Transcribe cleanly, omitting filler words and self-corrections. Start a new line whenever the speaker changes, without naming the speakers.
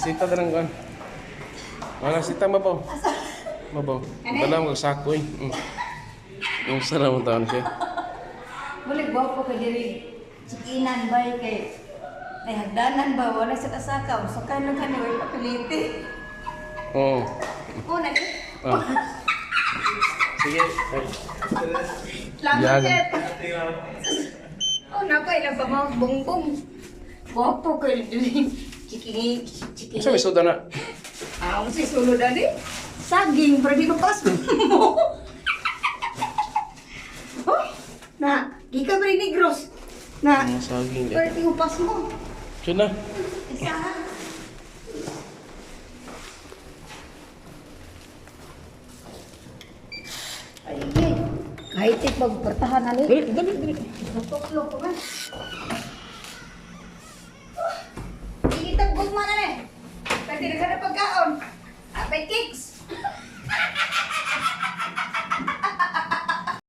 Sita na lang kan. Mana sita mabaw. Mabaw. Dala mo sako eh. Yung sarap mo taon siya.
Boleh bawa ko diri cikinan bay kay may hagdanan ba wala sa kasakaw so kano kani way papiliti.
Oo.
Una ni.
Ah. Sige.
Lamat
Yan.
jet. Oh napay lang pa mo bongbong. Bawa kay diri cikini.
Sa may soda na.
Ah, si sulod ani. Saging pero di mapas mo. Oh, na, di ka ba negros? Na,
Ang saging
pero
eh.
di upas mo.
Diyan na.
Isa. Ay, ay. Kahit magpertahan na
Dali, dali, dali.
Tuklo ko ba? Ikitag gugma na rin. Pwede na ka na pagkaon. Apay cakes.